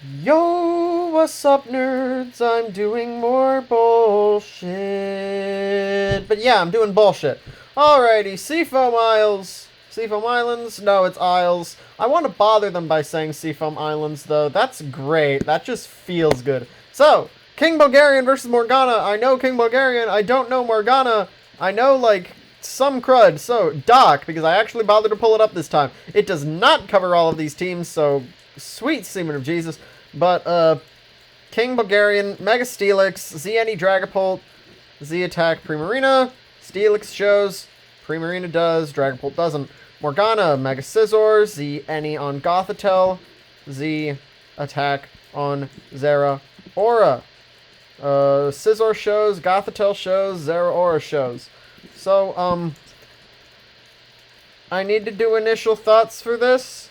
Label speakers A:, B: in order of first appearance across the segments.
A: Yo, what's up, nerds? I'm doing more bullshit. But yeah, I'm doing bullshit. Alrighty, Seafoam Isles. Seafoam Islands? No, it's Isles. I want to bother them by saying Seafoam Islands, though. That's great. That just feels good. So, King Bulgarian versus Morgana. I know King Bulgarian. I don't know Morgana. I know, like, some crud. So, Doc, because I actually bothered to pull it up this time. It does not cover all of these teams, so sweet semen of Jesus. But, King Bulgarian, Mega Steelix, Z any Dragapult, Z attack Primarina, Steelix shows, Primarina does, Dragapult doesn't. Morgana, Mega Scizor, Z any on Gothitelle, Z attack on Zera Aura. Scizor shows, Gothitelle shows, Zera Aura shows. So, I need to do initial thoughts for this.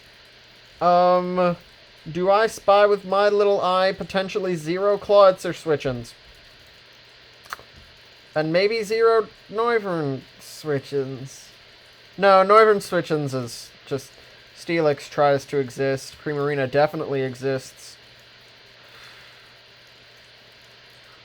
A: Do I spy with my little eye potentially 0 Clawitzer or switch-ins? And maybe 0 Noivern switch-ins. No, Noivern switch-ins is just Steelix tries to exist. Primarina definitely exists.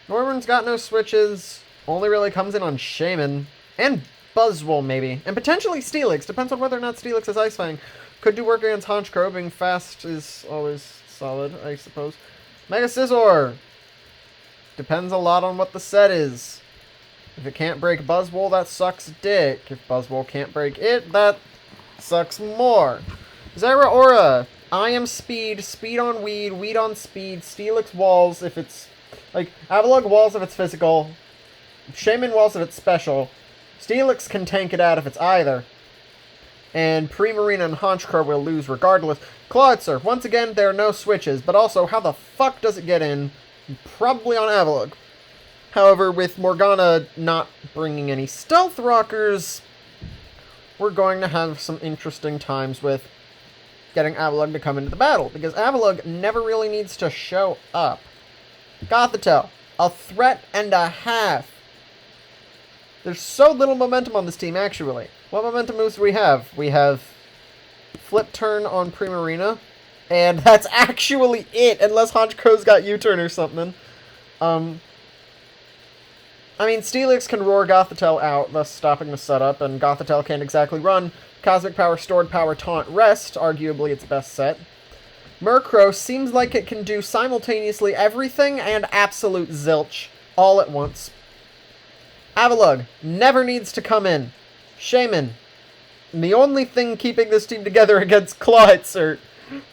A: Noivern's got no switches. Only really comes in on Shaman. And Buzzwole, maybe. And potentially Steelix. Depends on whether or not Steelix is Ice Fang. Could do work against Honchkrow. Being fast is always solid, I suppose. Mega Scizor. Depends a lot on what the set is. If it can't break Buzzwole, that sucks dick. If Buzzwole can't break it, that sucks more. Zera Aura. I am speed. Speed on weed. Weed on speed. Steelix walls if it's... like, Avalugg walls if it's physical. Shaman walls if it's special. Steelix can tank it out if it's either. And Primarina and Honchkrow will lose regardless. Clawitzer, once again, there are no switches, but also, how the fuck does it get in? Probably on Avalugg. However, with Morgana not bringing any Stealth Rockers, we're going to have some interesting times with getting Avalugg to come into the battle, because Avalugg never really needs to show up. Gothitelle, a threat and a half. There's so little momentum on this team, actually. What momentum moves do we have? We have Flip Turn on Primarina, and that's actually it, unless Honchkrow's got U-Turn or something. I mean, Steelix can roar Gothitelle out, thus stopping the setup, and Gothitelle can't exactly run. Cosmic Power, Stored Power, Taunt, Rest, arguably its best set. Murkrow seems like it can do simultaneously everything and absolute zilch all at once. Avalugg never needs to come in. Shaman, the only thing keeping this team together against Clawitzer,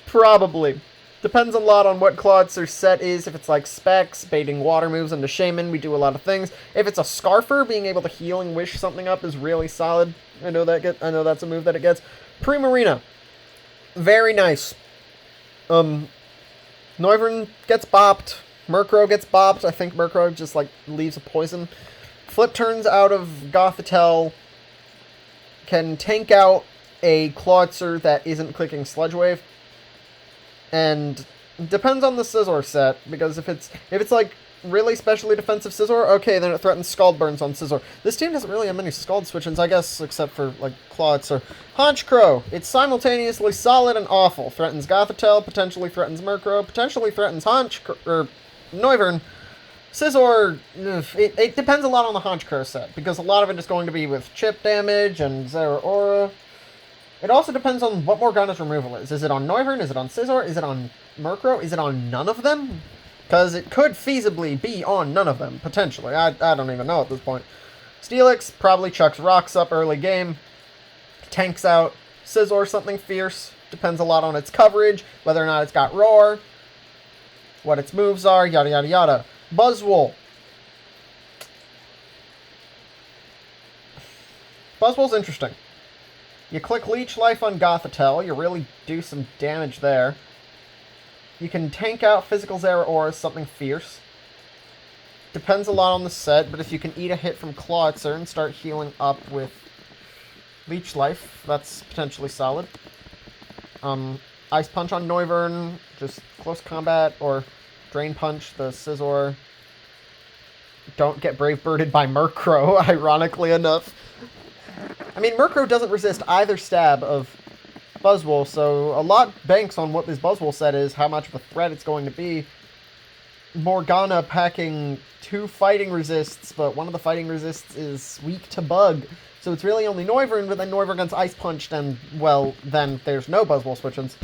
A: probably. Depends a lot on what Clawitzer's set is. If it's like Specs, baiting water moves into Shaman, we do a lot of things. If it's a Scarfer, being able to Healing Wish something up is really solid. I know that's a move that it gets. Primarina, very nice. Noivern gets bopped. Murkrow gets bopped. I think Murkrow just like leaves a poison. Flip turns out of Gothitelle. Can tank out a Clawitzer that isn't clicking Sludge Wave. And depends on the Scizor set, because if it's like really specially defensive Scizor, okay, then it threatens Scald Burns on Scizor. This team doesn't really have many Scald switch-ins, I guess, except for like Clawitzer. Honchkrow, it's simultaneously solid and awful. Threatens Gothitelle, potentially threatens Murkrow, potentially threatens Noivern. Scizor, it depends a lot on the Honchkrow set, because a lot of it is going to be with chip damage and Zera Aura. It also depends on what Morgana's removal is. Is it on Noivern? Is it on Scizor? Is it on Murkrow? Is it on none of them? Because it could feasibly be on none of them, potentially. I don't even know at this point. Steelix probably chucks rocks up early game. Tanks out Scizor something fierce. Depends a lot on its coverage, whether or not it's got Roar, what its moves are, yada yada yada. Buzzwole. Buzzwole's interesting. You click Leech Life on Gothitelle, you really do some damage there. You can tank out Physical Zera Aura, something fierce. Depends a lot on the set, but if you can eat a hit from Clawitzer and start healing up with Leech Life, that's potentially solid. Ice Punch on Noivern, just close combat, or Drain Punch the Scizor. Don't get Brave Birded by Murkrow, ironically enough. I mean, Murkrow doesn't resist either stab of Buzzwole, so a lot banks on what this Buzzwole set is, how much of a threat it's going to be. Morgana packing 2 fighting resists, but one of the fighting resists is weak to bug. So it's really only Noivern, but then Noivern gets Ice Punched, and, well, then there's no Buzzwole switch-ins.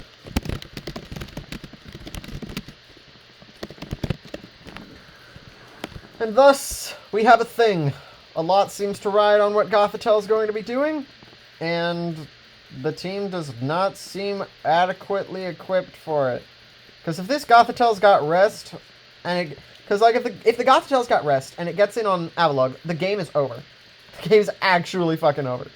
A: And thus, we have a thing. A lot seems to ride on what Gothitelle is going to be doing, and the team does not seem adequately equipped for it. Because if this Gothitelle's got rest, and because like if the Gothitelle's got rest and it gets in on Avalugg, the game is over. The game's actually fucking over.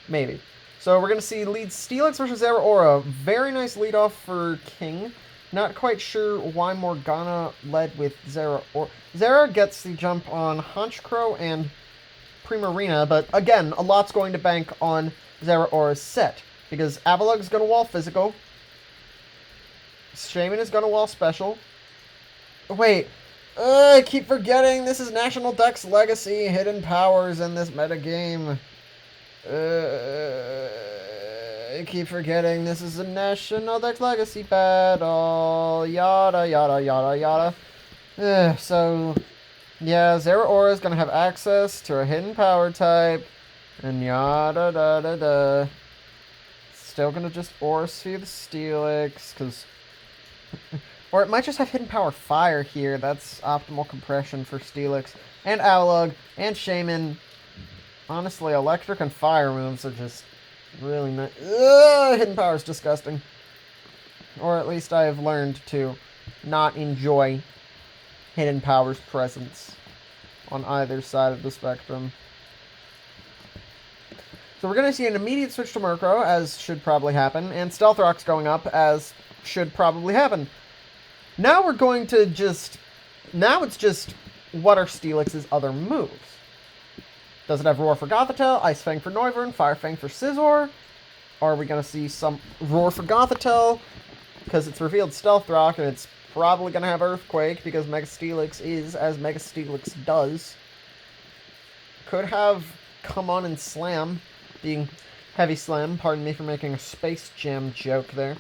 A: Maybe. So we're gonna see lead Steelix versus Zeraora. Very nice lead off for King. Not quite sure why Morgana led with Zeraora. Zera gets the jump on Honchkrow and Primarina, but again, a lot's going to bank on Zeraora's set. Because Avalugg's gonna wall physical. Shaman is gonna wall special. Wait, I keep forgetting this is National Dex Legacy, hidden powers in this metagame. I keep forgetting this is a National Dex Legacy battle. Yada, yada, yada, yada. So, yeah, Zeraora is going to have access to a hidden power type. And yada, da, da, da. Still going to just Aura Sphere the Steelix, because... Or it might just have hidden power fire here. That's optimal compression for Steelix. And Avalugg. And Shaman. Honestly, electric and fire moves are just really nice. Hidden power is disgusting. Or at least I have learned to not enjoy hidden power's presence on either side of the spectrum. So we're going to see an immediate switch to Murkrow, as should probably happen. And Stealth Rock's going up, as should probably happen. Now we're going to just... Now it's just, what are Steelix's other moves? Does it have Roar for Gothitelle, Ice Fang for Noivern, Fire Fang for Scizor? Are we going to see some Roar for Gothitelle? Because it's revealed Stealth Rock, and it's probably going to have Earthquake, because Mega Steelix is as Mega Steelix does. Could have Come On and Slam, being Heavy Slam. Pardon me for making a Space Jam joke there.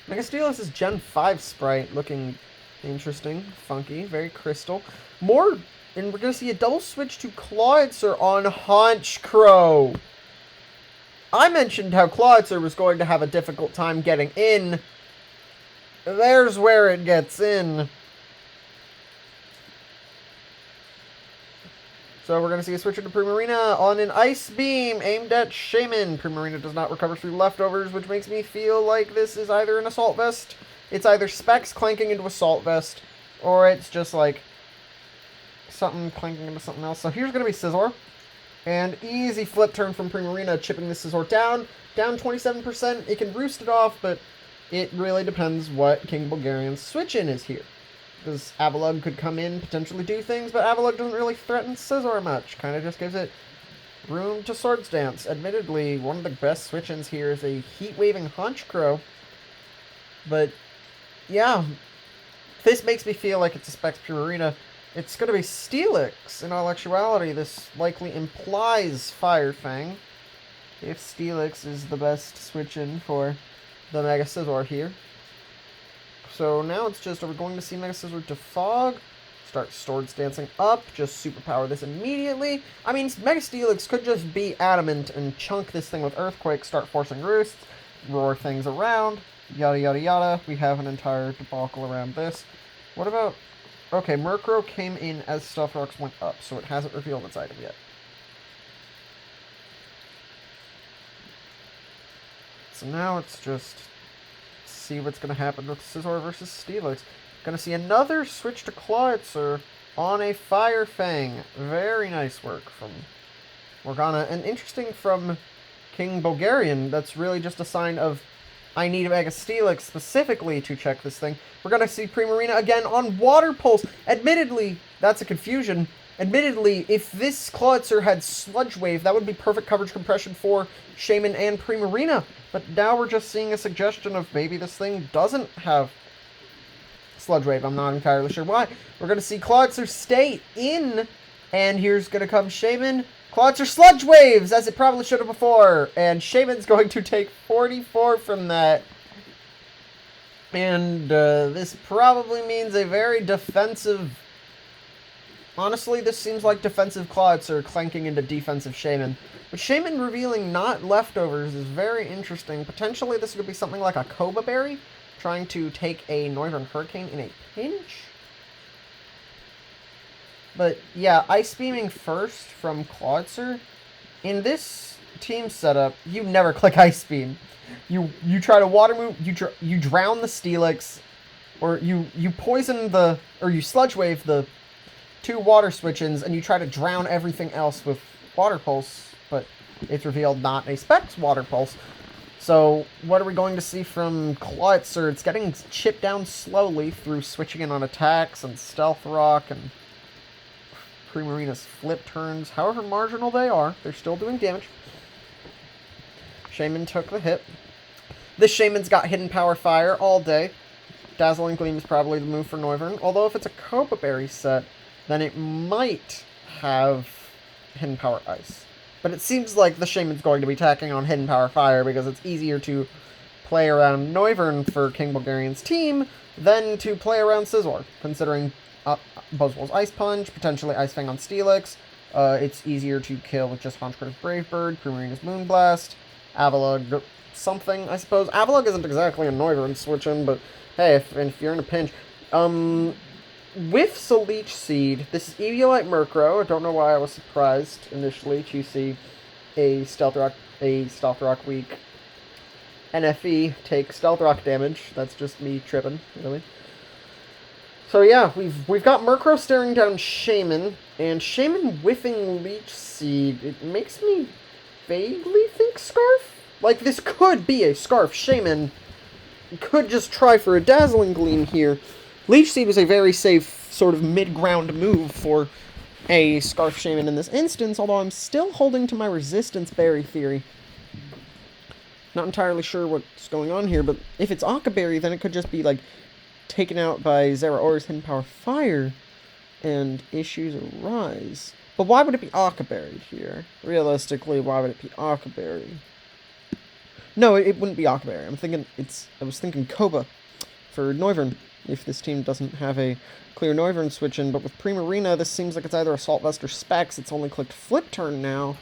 A: Mega Steelix's Gen 5 sprite looking interesting, funky, very crystal. More, and we're going to see a double switch to Clawitzer on Honchkrow. I mentioned how Clawitzer was going to have a difficult time getting in. There's where it gets in. So we're going to see a switcher to Primarina on an Ice Beam aimed at Shaman. Primarina does not recover through leftovers, which makes me feel like this is either an Assault Vest, it's either Specs clanking into Assault Vest, or it's just like something clanking into something else. So here's going to be Scizor. And easy flip turn from Primarina, chipping the Scizor down 27%. It can roost it off, but it really depends what King Bulgarian's switch-in is here. Because Avalugg could come in, potentially do things, but Avalugg doesn't really threaten Scizor much. Kind of just gives it room to Swords Dance. Admittedly, one of the best switch-ins here is a Heat-Waving Honchkrow. But, yeah, this makes me feel like it's a Specs Primarina. It's going to be Steelix. In all actuality, this likely implies Fire Fang. If Steelix is the best switch-in for the Mega Scizor here. So now it's just, are we going to see Mega Scizor defog? Start Swords Dancing up, just superpower this immediately. I mean, Mega Steelix could just be adamant and chunk this thing with Earthquake, start forcing roosts, roar things around, yada yada yada. We have an entire debacle around this. What about... Okay, Murkrow came in as Stealth Rocks went up, so it hasn't revealed its item yet. So now it's just... see what's going to happen with Scizor versus Steelix. Going to see another switch to Clawitzer on a Fire Fang. Very nice work from Morgana. And interesting from King Bulgarian. That's really just a sign of, I need a Mega Steelix specifically to check this thing. We're going to see Primarina again on Water Pulse. Admittedly, that's a confusion. Admittedly, if this Clawitzer had Sludge Wave, that would be perfect coverage compression for Shaman and Primarina. But now we're just seeing a suggestion of maybe this thing doesn't have Sludge Wave. I'm not entirely sure why. We're going to see Clawitzer stay in, and here's going to come Shaman. Quads are sludge waves, as it probably should have before. And Shaman's going to take 44 from that. And this probably means a very defensive... Honestly, this seems like defensive Clots are clanking into defensive Shaman. But Shaman revealing not leftovers is very interesting. Potentially this could be something like a Koba Berry, trying to take a Northern Hurricane in a pinch. But yeah, Ice Beaming first from Clawitzer. In this team setup, you never click Ice Beam. You try to water move, you drown the Steelix, or you poison the, or you sludge wave the 2 water switch-ins, and you try to drown everything else with Water Pulse, but it's revealed not a Specs Water Pulse. So what are we going to see from Clawitzer? It's getting chipped down slowly through switching in on attacks and Stealth Rock and Primarina's flip turns. However marginal they are, they're still doing damage. Shaman took the hit. This Shaman's got Hidden Power Fire all day. Dazzling Gleam is probably the move for Noivern, although if it's a Koba Berry set, then it might have Hidden Power Ice. But it seems like the Shaman's going to be tacking on Hidden Power Fire because it's easier to play around Noivern for King Bulgarian's team than to play around Scizor, considering Buzzwole's Ice Punch, potentially Ice Fang on Steelix. It's easier to kill with just Honchkro's Brave Bird, Primarina's Moonblast, Avalugg something, I suppose. Avalugg isn't exactly a Noivern switch-in, but hey, if you're in a pinch. With Leech Seed, this is Eviolite Murkrow. I don't know why I was surprised initially to see a Stealth Rock weak NFE take Stealth Rock damage. That's just me tripping, really. So yeah, we've got Murkrow staring down Shaman, and Shaman whiffing Leech Seed. It makes me vaguely think Scarf. Like, this could be a Scarf Shaman. Could just try for a Dazzling Gleam here. Leech Seed was a very safe sort of mid-ground move for a Scarf Shaman in this instance, although I'm still holding to my Resistance Berry theory. Not entirely sure what's going on here, but if it's Occa Berry, then it could just be, like, taken out by Zeraor's Hidden Power Fire, and issues arise. But why would it be Occa Berry here? Realistically, why would it be Occa Berry? No, it wouldn't be Occa Berry. I was thinking Koba for Noivern, if this team doesn't have a clear Noivern switch-in, but with Primarina, this seems like it's either Assault Vest or Specs. It's only clicked Flip Turn now.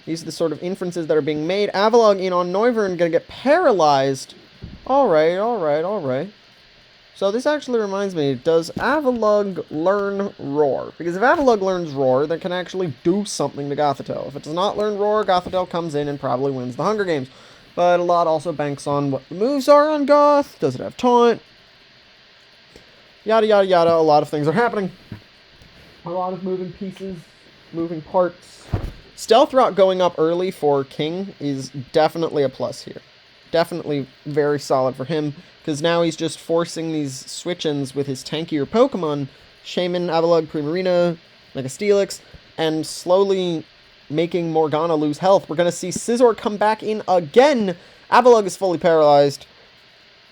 A: These are the sort of inferences that are being made. Avalugg in on Noivern, gonna get paralyzed. Alright. So this actually reminds me, does Avalugg learn Roar? Because if Avalugg learns Roar, that can actually do something to Gothitelle. If it does not learn Roar, Gothitelle comes in and probably wins the Hunger Games. But a lot also banks on what the moves are on Goth. Does it have Taunt? Yada, yada, yada. A lot of things are happening. A lot of moving pieces, moving parts. Stealth Rock going up early for King is definitely a plus here. Definitely very solid for him, because now he's just forcing these switch-ins with his tankier Pokemon, Shaman, Avalugg, Primarina, Mega Steelix, and slowly making Morgana lose health. We're going to see Scizor come back in again. Avalugg is fully paralyzed.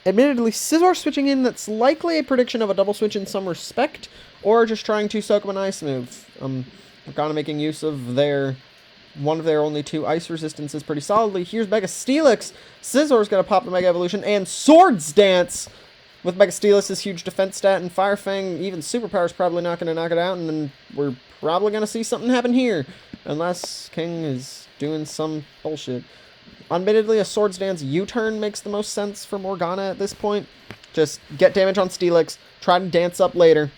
A: Admittedly, Scizor switching in, that's likely a prediction of a double switch in some respect, or just trying to soak him an ice move. Morgana making use of one of their only 2 ice resistances pretty solidly. Here's Mega Steelix. Scizzor's going to pop the Mega Evolution, and Swords Dance with Mega Steelix's huge defense stat, and Fire Fang, even Superpower's probably not going to knock it out, and then we're probably going to see something happen here. Unless King is doing some bullshit. Admittedly, a Swords Dance U-turn makes the most sense for Morgana at this point. Just get damage on Steelix, try to dance up later,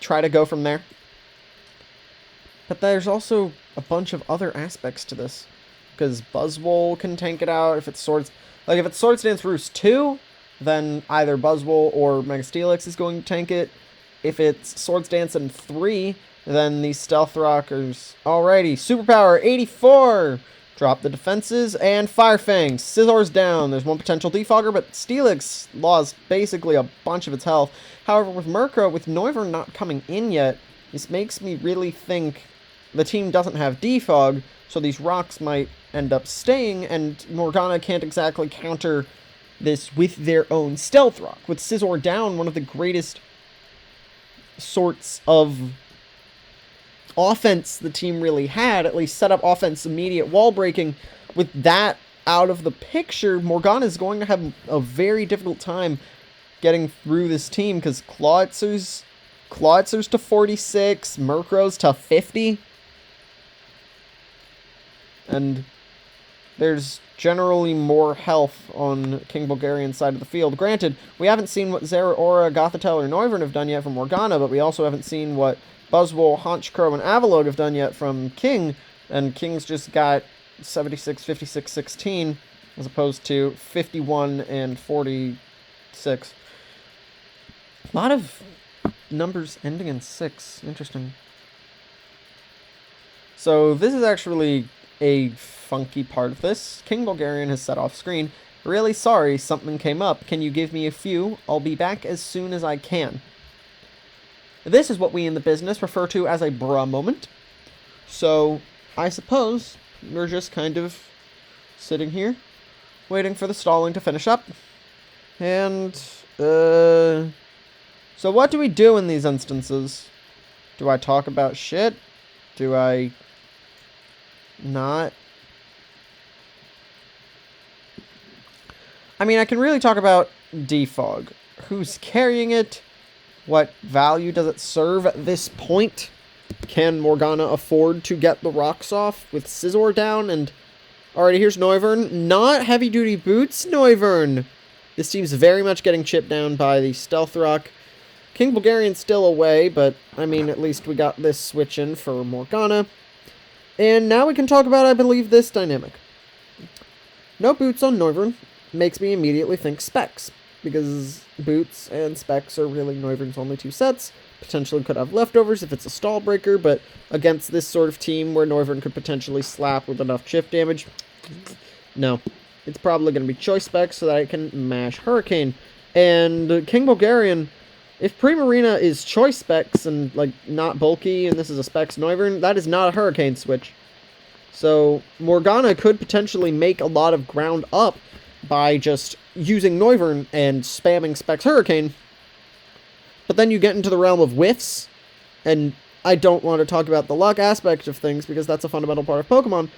A: try to go from there. But there's also a bunch of other aspects to this. Because Buzzwole can tank it out if it's Swords... Like, if it's Swords Dance Roost 2, then either Buzzwole or Mega Steelix is going to tank it. If it's Swords Dance in 3... then these Stealth Rockers... Alrighty, Superpower, 84! Drop the defenses, and Fire Fang. Scizzor's down. There's one potential Defogger, but Steelix lost basically a bunch of its health. However, with Murkrow, with Noivern not coming in yet, this makes me really think the team doesn't have Defog, so these rocks might end up staying, and Morgana can't exactly counter this with their own Stealth Rock. With Scizor down, one of the greatest sorts of offense the team really had, at least set up offense, immediate wall breaking. With that out of the picture, Morgana is going to have a very difficult time getting through this team, because Clawitser's to 46, Murkrow's to 50. And there's generally more health on King Bulgarian's side of the field. Granted, we haven't seen what Zera, Aura, Gothitelle, or Noivern have done yet from Morgana, but we also haven't seen what Buzzwole, Honchkrow, and Avalog have done yet from King, and King's just got 76, 56, 16, as opposed to 51 and 46. A lot of numbers ending in 6. Interesting. So this is actually a funky part of this. King Bulgarian has set off screen. Really sorry, something came up. Can you give me a few? I'll be back as soon as I can. This is what we in the business refer to as a bruh moment. So I suppose we're just kind of sitting here waiting for the stalling to finish up. And so what do we do in these instances? Do I talk about shit? Do I not? I mean, I can really talk about defog. Who's carrying it? What value does it serve at this point? Can Morgana afford to get the rocks off with Scizor down? And alrighty, here's Noivern. Not heavy-duty boots, Noivern. This team's very much getting chipped down by the Stealth Rock. King Bulgarian's still away, but, I mean, at least we got this switch in for Morgana. And now we can talk about, I believe, this dynamic. No boots on Noivern makes me immediately think Specs, because boots and Specs are really Noivern's only 2 sets. Potentially could have leftovers if it's a stall breaker, but against this sort of team where Noivern could potentially slap with enough chip damage, no. It's probably going to be Choice Specs so that I can mash Hurricane. And King Bulgarian, if Primarina is Choice Specs and, like, not bulky, and this is a Specs Noivern, that is not a Hurricane switch. So Morgana could potentially make a lot of ground up by just using Noivern and spamming Specs Hurricane. But then you get into the realm of whiffs, and I don't want to talk about the luck aspect of things because that's a fundamental part of Pokemon.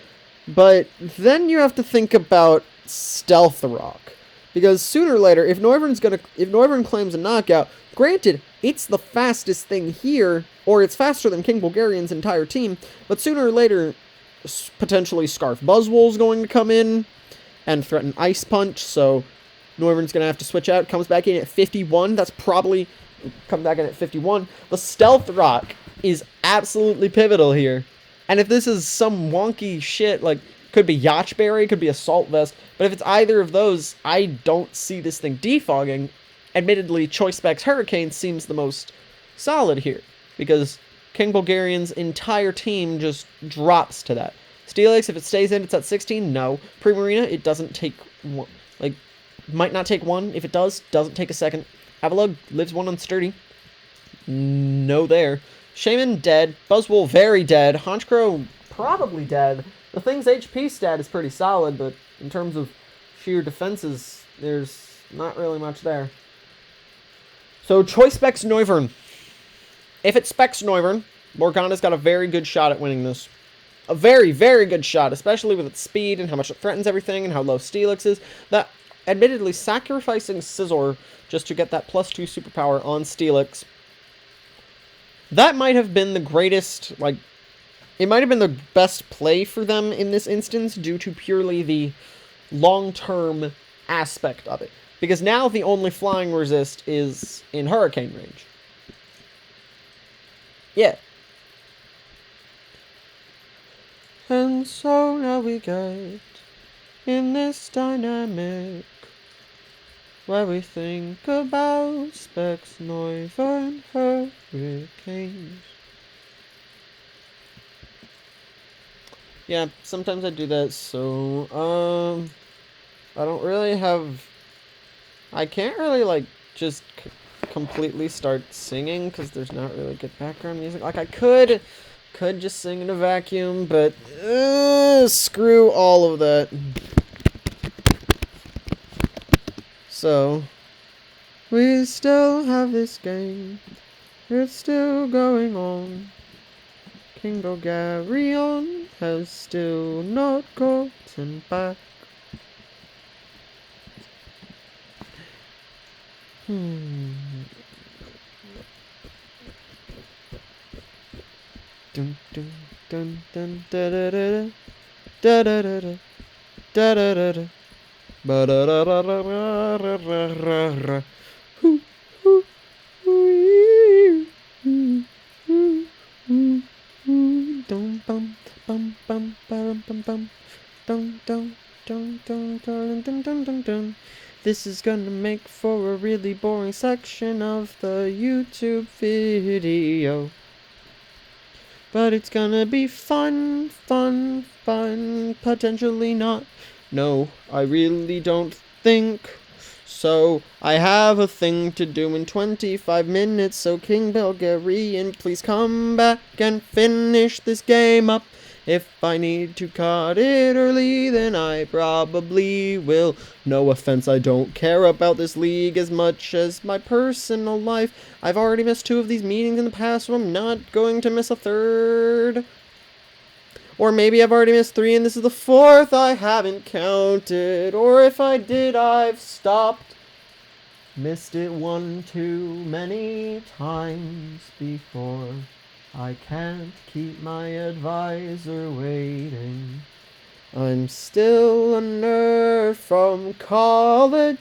A: But then you have to think about Stealth Rock. Because sooner or later, if Noivern claims a knockout, granted, it's the fastest thing here, or it's faster than King Bulgarian's entire team, but sooner or later, potentially Scarf Buzzwole's going to come in and threaten Ice Punch, so Noivern's going to have to switch out, comes back in at 51, that's probably, come back in at 51. The Stealth Rock is absolutely pivotal here. And if this is some wonky shit, like, could be Yachtberry, could be Assault Vest, but if it's either of those, I don't see this thing defogging. Admittedly, Choice Specs Hurricane seems the most solid here, because King Bulgarian's entire team just drops to that. Steelix, if it stays in, it's at 16, no. Primarina, it doesn't take one, like, might not take one. If it does, doesn't take a second. Avalog lives one on Sturdy. No there. Shaman, dead. Buzzwole, very dead. Honchkrow, probably dead. The thing's HP stat is pretty solid, but in terms of sheer defenses, there's not really much there. So, Choice Specs Noivern. If it specs Noivern, Morgana's got a very good shot at winning this. A very, very good shot, especially with its speed and how much it threatens everything and how low Steelix is. That, admittedly, sacrificing Scizor just to get that +2 superpower on Steelix, that might have been the greatest, like, it might have been the best play for them in this instance due to purely the long-term aspect of it. Because now the only flying resist is in Hurricane range. Yeah. And so now we get in this dynamic where we think about Specs, Noivern, Hurricanes. Yeah, sometimes I do that, so, I don't really have, I can't really, like, just completely start singing, because there's not really good background music. Like, I could just sing in a vacuum, but, screw all of that. So, we still have this game, it's still going on. King Bulgarian has still not gotten back. Dun dun dun dun da da da da da da da da da da da ba da da da da ra ra ra ra. Hoo hoo hoo hoo hoo hoo. Dum bum bum bum bum bum bum. Dun dun dun dun dun dun dun dun dun. This is gonna make for a really boring section of the YouTube video. But it's gonna be fun, fun, fun. Potentially not. No, I really don't think so. I have a thing to do in 25 minutes, so King Bulgarian, please come back and finish this game up. If I need to cut it early, then I probably will. No offense, I don't care about this league as much as my personal life. I've already missed 2 of these meetings in the past, so I'm not going to miss a 3rd. Or maybe I've already missed 3 and this is the 4th. I haven't counted. Or if I did, I've stopped. Missed it 1 too many times before. I can't keep my advisor waiting. I'm still a nerd from college.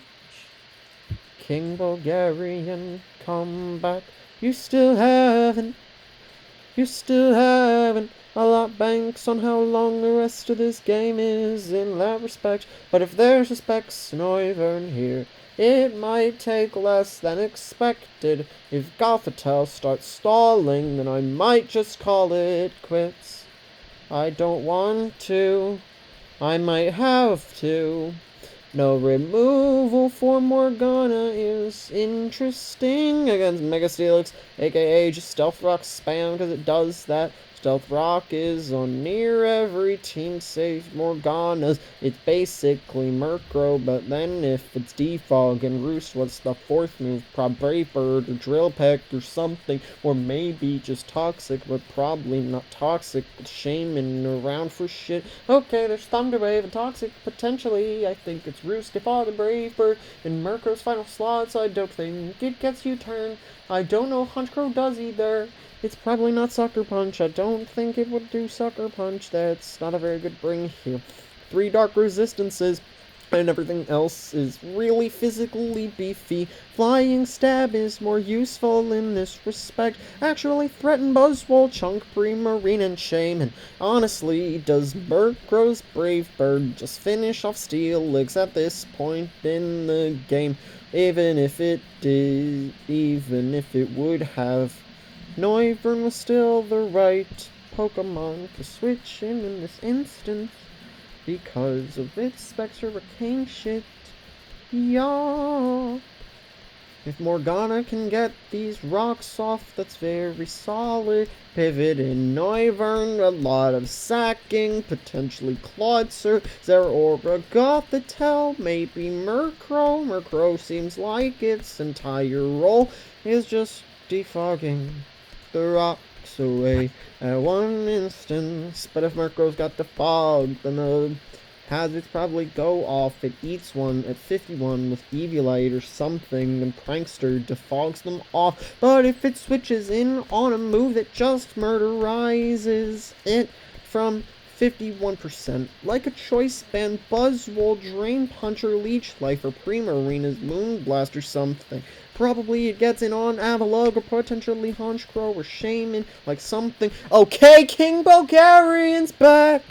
A: King Bulgarian, come back. You still haven't a lot banks on how long the rest of this game is in that respect. But if there's a Specs Noivern here, it might take less than expected. If Gothitelle starts stalling, then I might just call it quits. I don't want to. I might have to. No removal for Morgana is interesting against Mega Steelix, aka just Stealth Rock spam because it does that. Stealth Rock is on near every team save Morgana's. It's basically Murkrow, but then if it's Defog and Roost, what's the 4th move? Prob Brave Bird or Drill Peck or something, or maybe just Toxic, but probably not Toxic. Shaman around for shit. Okay, there's Thunder Wave and Toxic potentially. I think it's Roost, Defog, and Brave Bird in Murkrow's final slot, so I don't think it gets U-turn. I don't know if Honchkrow does either. It's probably not Sucker Punch. I don't think it would do Sucker Punch. That's not a very good bring here. 3 Dark Resistances, and everything else is really physically beefy. Flying Stab is more useful in this respect. Actually threaten Buzzwole, Chunk, Primarine, and Shaman. Honestly, does Murkrow's Brave Bird just finish off Steelix at this point in the game? Even if it did, even if it would have, Noivern was still the right Pokemon to switch in this instance because of its Spectre Arcane shit. Yeah. If Morgana can get these rocks off, that's very solid. Pivot in Noivern, a lot of sacking, potentially Clawitzer, Zeraora, Gothitelle, maybe Murkrow. Murkrow seems like its entire role is just defogging the rocks away at one instance. But if Murkrow's got the fog, then the hazards probably go off. It eats one at 51 with Eviolite or something, and Prankster defogs them off. But if it switches in on a move that just murderizes it from 51%, like a Choice Band, Buzzwole, Drain Puncher, Leech Life, or Primarina's Moonblast or something, probably it gets in on Avalugg or potentially Honchkrow or Shaman, like something. Okay, King Bulgarian's back!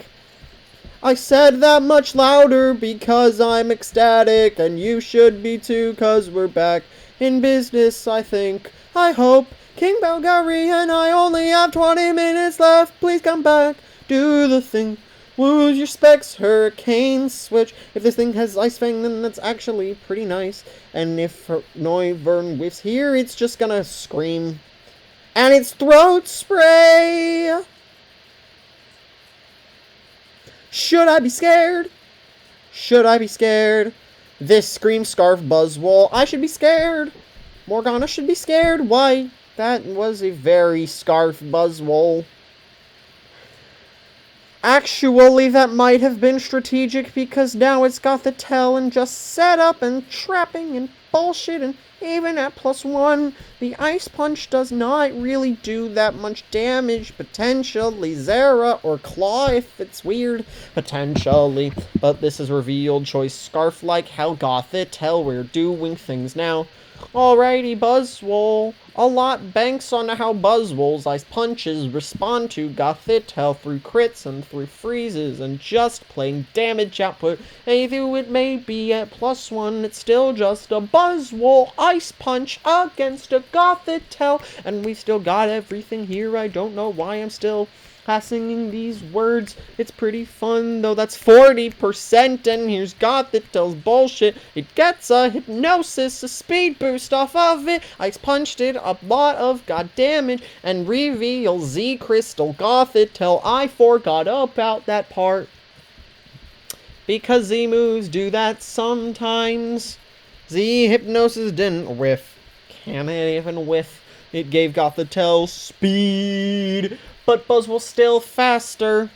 A: I said that much louder because I'm ecstatic, and you should be too, cause we're back in business, I think. I hope. King Bulgarian, I only have 20 minutes left, please come back, do the thing. Lose your Specs Hurricane switch. If this thing has Ice Fang, then that's actually pretty nice. And if Noivern whiffs here, it's just gonna scream. And it's Throat Spray! Should I be scared? Should I be scared? This Scream Scarf Buzzwole, I should be scared. Morgana should be scared. Why? That was a very Scarf Buzzwole. Actually, that might have been strategic because now it's got the tail and just set up and trapping and bullshit, and even at +1, the Ice Punch does not really do that much damage. Potentially Zera or Claw if it's weird. Potentially. But this is revealed choice Scarf like hell goth it. Hell, we're doing things now. Alrighty, Buzzwole. A lot banks on how Buzzwole's Ice Punches respond to Gothitelle through crits and through freezes and just plain damage output. Though it may be at +1, it's still just a Buzzwole Ice Punch against a Gothitelle. And we still got everything here. I don't know why I'm still passing these words. It's pretty fun, though. That's 40%, and here's Gothitelle's bullshit. It gets a hypnosis, a speed boost off of it. Ice Punched it a lot of god damage, and reveal Z Crystal Gothitelle. I forgot about that part, because Z moves do that sometimes. Z Hypnosis didn't whiff. Can it even whiff? It gave Gothitelle speed, but Buzzwole still faster.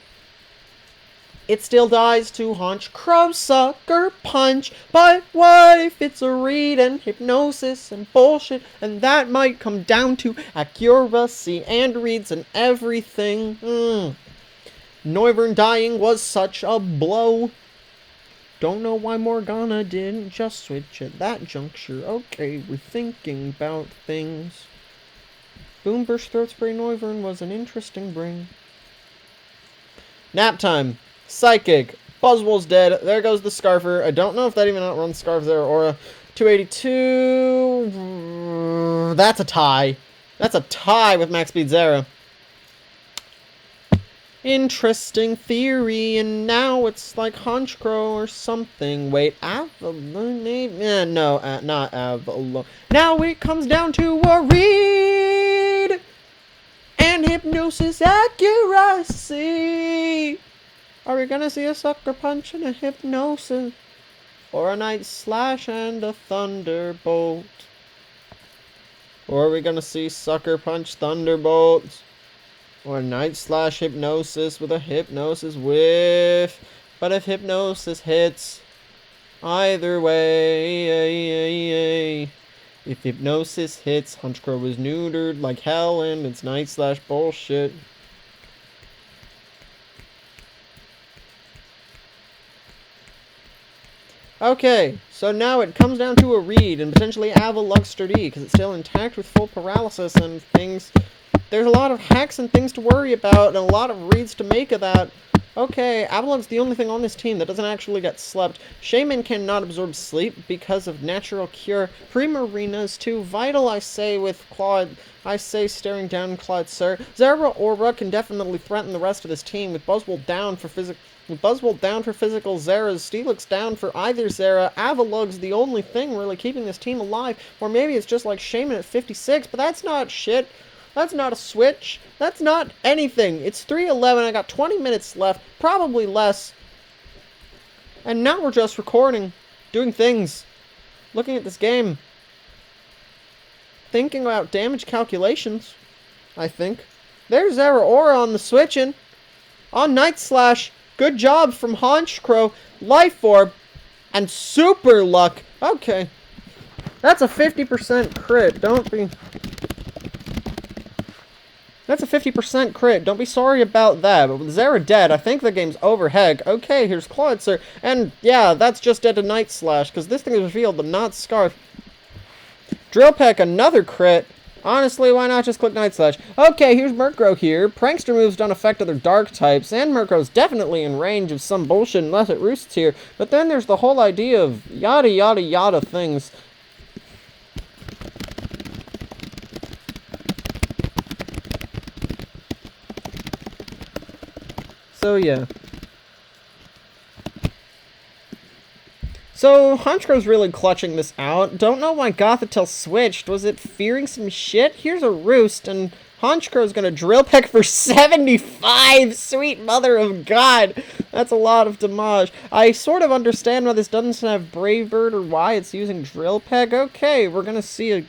A: It still dies to Haunch Crow Sucker Punch. But what if it's a read and hypnosis and bullshit? And that might come down to accuracy and reads and everything. Noivern dying was such a blow. Don't know why Morgana didn't just switch at that juncture. Okay, we're thinking about things. Boomburst Throat Spray Noivern was an interesting bring. Nap time. Psychic. Buzzwole's dead. There goes the Scarfer. I don't know if that even outruns Scarf Zera Aura. 282. That's a tie. That's a tie with Max Speed Zera. Interesting theory, and now it's like Honchcrow or something. Wait, Avalon? No, not Avalon. Now it comes down to a read and hypnosis accuracy. Are we gonna see a Sucker Punch and a hypnosis, or a Night Slash and a Thunderbolt? Or are we gonna see Sucker Punch Thunderbolt, or Night Slash Hypnosis with a Hypnosis whiff? But if Hypnosis hits, either way, if Hypnosis hits, Honchcrow is neutered like hell, and it's Night Slash bullshit. Okay, so now it comes down to a read and potentially Avalugster D, because it's still intact with full paralysis and things. There's a lot of hacks and things to worry about, and a lot of reads to make of that. Okay, Avalug's the only thing on this team that doesn't actually get slept. Shaman cannot absorb sleep because of natural cure. Primarina's too vital, I say, with Claude. I say staring down Claude Sir. Zera Aura can definitely threaten the rest of this team with Buzzwole down for physical. With Buzzwole down for physical, Zera's Steelix down for either Zera. Avalug's the only thing really keeping this team alive. Or maybe it's just like Shaman at 56, but that's not shit. That's not a switch. That's not anything. It's 3:11. I got 20 minutes left. Probably less. And now we're just recording. Doing things. Looking at this game. Thinking about damage calculations. I think. There's Zera Aura on the switching. On Night Slash. Good job from Honchcrow, Life Orb, and Super Luck. Okay. That's a 50% crit. Don't be... That's a 50% crit. Don't be sorry about that. But with Zera dead, I think the game's over. Heck. Okay, here's Claudser. And yeah, that's just dead to Night Slash, because this thing is revealed, but not Scarf. Drill Peck, another crit. Honestly, why not just click Night Slash? Okay, here's Murkrow here. Prankster moves don't affect other dark types, and Murkrow's definitely in range of some bullshit unless it roosts here. But then there's the whole idea of yada yada yada things. So yeah. So, Honchcrow's really clutching this out. Don't know why Gothitelle switched. Was it fearing some shit? Here's a Roost, and Honchcrow's gonna Drill Peck for 75! Sweet mother of God! That's a lot of damage. I sort of understand why this doesn't have Brave Bird or why it's using Drill Peck. Okay, we're gonna see a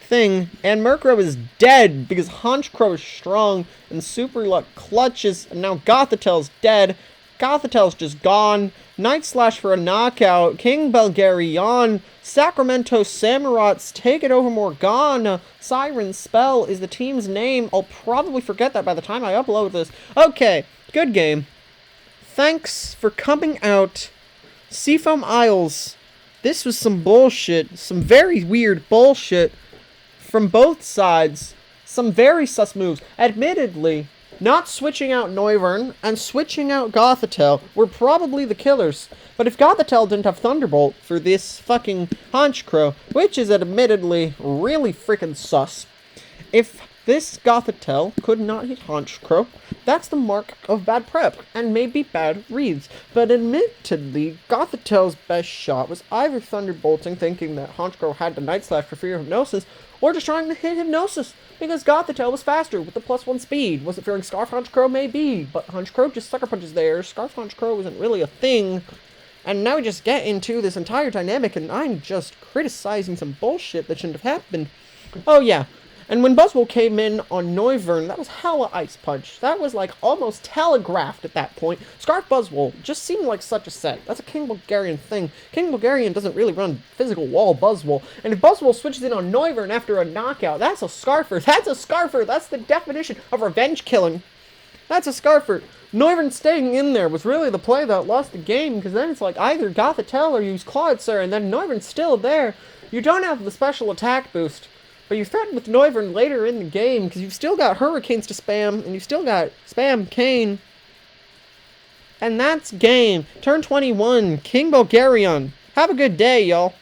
A: thing, and Murkrow is dead because Honchkrow is strong, and Super Luck clutches, and now Gothitel's dead. Gothitel's just gone. Night Slash for a knockout. King Belgarion. Sacramento Samurotts take it over Morgana. Siren Spell is the team's name. I'll probably forget that by the time I upload this. Okay, good game. Thanks for coming out. Seafoam Isles. This was some bullshit. Some very weird bullshit from both sides. Some very sus moves. Admittedly, not switching out Noivern and switching out Gothitelle were probably the killers. But if Gothitelle didn't have Thunderbolt for this fucking Honchkrow, which is admittedly really freaking sus, if this Gothitelle could not hit Honchkrow, that's the mark of bad prep, and maybe bad reads. But admittedly, Gothitelle's best shot was either Thunderbolting, thinking that Honchkrow had the Night Slash for fear of Hypnosis, or just trying to hit Hypnosis, because Gothitelle was faster with the +1 speed. Was it fearing Scarf Honchkrow? Maybe, but Honchkrow just sucker punches there. Scarf Honchkrow isn't really a thing. And now we just get into this entire dynamic, and I'm just criticizing some bullshit that shouldn't have happened. Oh yeah, and when Buzzwole came in on Noivern, that was hella Ice Punch. That was like almost telegraphed at that point. Scarf Buzzwole just seemed like such a set. That's a King Bulgarian thing. King Bulgarian doesn't really run physical wall Buzzwole. And if Buzzwole switches in on Noivern after a knockout, that's a Scarfer. That's a Scarfer. That's the definition of revenge killing. That's a Scarfer. Noivern staying in there was really the play that lost the game, because then it's like either Gothitelle or use Clodsir, and then Noivern's still there. You don't have the special attack boost, but you threaten with Noivern later in the game, because you've still got Hurricanes to spam, and you've still got Spam Cane. And that's game. Turn 21, King Bulgarian. Have a good day, y'all.